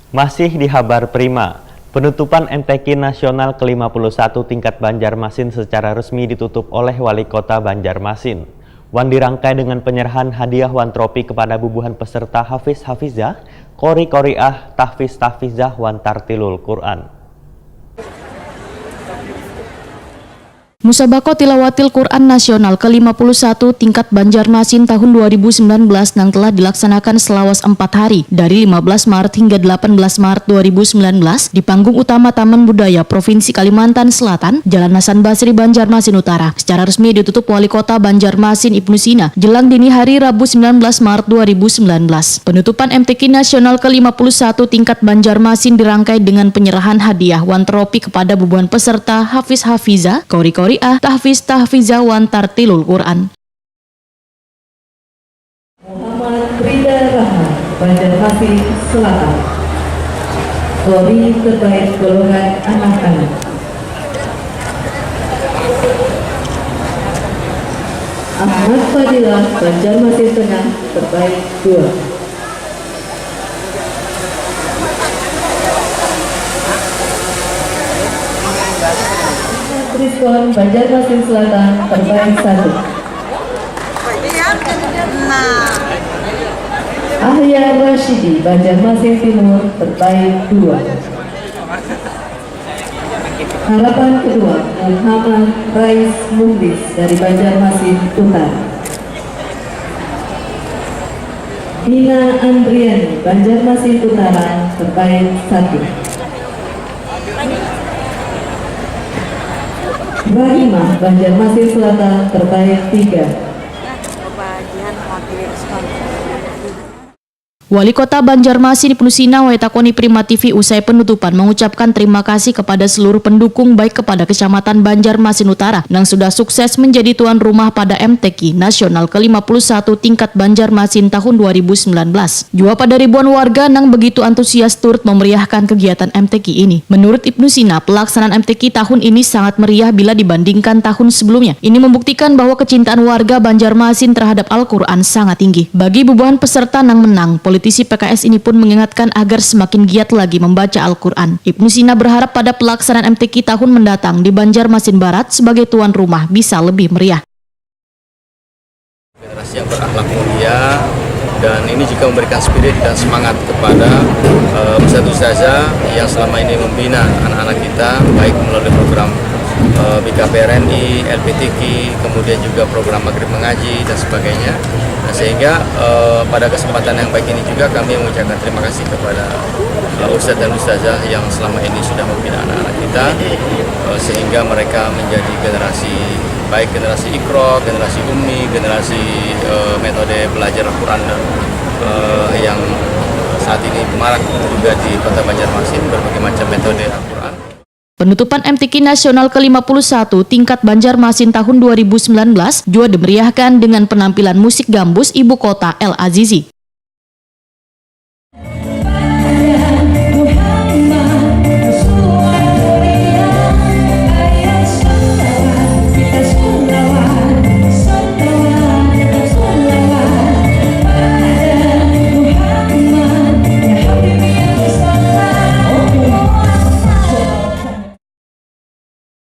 Masih di Habar Prima, penutupan MTQ Nasional ke-51 tingkat Banjarmasin secara resmi ditutup oleh Wali Kota Banjarmasin. Wan dirangkai dengan penyerahan hadiah Wan Tropi kepada bubuhan peserta Hafiz Hafizah, Qori Qoriah, Tahfiz Tahfizah, Wan Tartilul Quran. Musabaqah Tilawatil Quran Nasional ke-51 tingkat Banjarmasin tahun 2019 yang telah dilaksanakan selawas 4 hari dari 15 Maret hingga 18 Maret 2019 di panggung utama Taman Budaya Provinsi Kalimantan Selatan, Jalan Hasan Basri, Banjarmasin Utara. Secara resmi ditutup Wali Kota Banjarmasin Ibnu Sina jelang dini hari Rabu 19 Maret 2019. Penutupan MTQ Nasional ke-51 tingkat Banjarmasin dirangkai dengan penyerahan hadiah Wan Tropi kepada bubuhan peserta Hafiz Hafizah, Qori Qoriah, Tahfiz Tahfizah, Wan Tartilul Quran. Muhammad Rida Rahman, Banjarmasin Selatan. Qori terbaik golongan anak-anak. Ahmad Fadilah, Banjarmasin Tengah, terbaik 2. Rizwan, Banjarmasin Selatan, terbaik 1. Ahya Rashidi, Banjarmasin Timur, terbaik 2. Harapan kedua, Muhammad Rais Muhlis dari Banjarmasin Utara. Dina Andriani, Banjarmasin Utara, terbaik 1. Rahimah, Banjarmasin Selatan, terbaik 3. Wali Kota Banjarmasin Ibnu Sina Waitakoni Prima TV usai penutupan mengucapkan terima kasih kepada seluruh pendukung baik kepada Kecamatan Banjarmasin Utara yang sudah sukses menjadi tuan rumah pada MTQ Nasional ke-51 tingkat Banjarmasin tahun 2019. Juga pada ribuan warga yang begitu antusias turut memeriahkan kegiatan MTQ ini. Menurut Ibnu Sina, pelaksanaan MTQ tahun ini sangat meriah bila dibandingkan tahun sebelumnya. Ini membuktikan bahwa kecintaan warga Banjarmasin terhadap Al-Quran sangat tinggi. Bagi bubuhan peserta yang menang, politisi PKS ini pun mengingatkan agar semakin giat lagi membaca Al-Quran. Ibnu Sina berharap pada pelaksanaan MTQ tahun mendatang di Banjarmasin Barat sebagai tuan rumah bisa lebih meriah. Generasi yang berakhlak mulia, dan ini juga memberikan spirit dan semangat kepada ustadz-ustazah yang selama ini membina anak-anak kita, baik melalui program BKPRNI, LPTQ, kemudian juga program Maghrib Mengaji dan sebagainya. Nah, sehingga pada kesempatan yang baik ini juga kami mengucapkan terima kasih kepada ustadz dan ustazah yang selama ini sudah membina anak-anak kita, sehingga mereka menjadi generasi baik generasi Iqra, generasi Ummi, generasi metode belajar Al-Quran yang saat ini marak juga di Kota Banjarmasin, berbagai macam metode Al-Quran. Penutupan MTQ Nasional ke-51 tingkat Banjarmasin tahun 2019 juga dimeriahkan dengan penampilan musik gambus Ibu Kota El Azizi.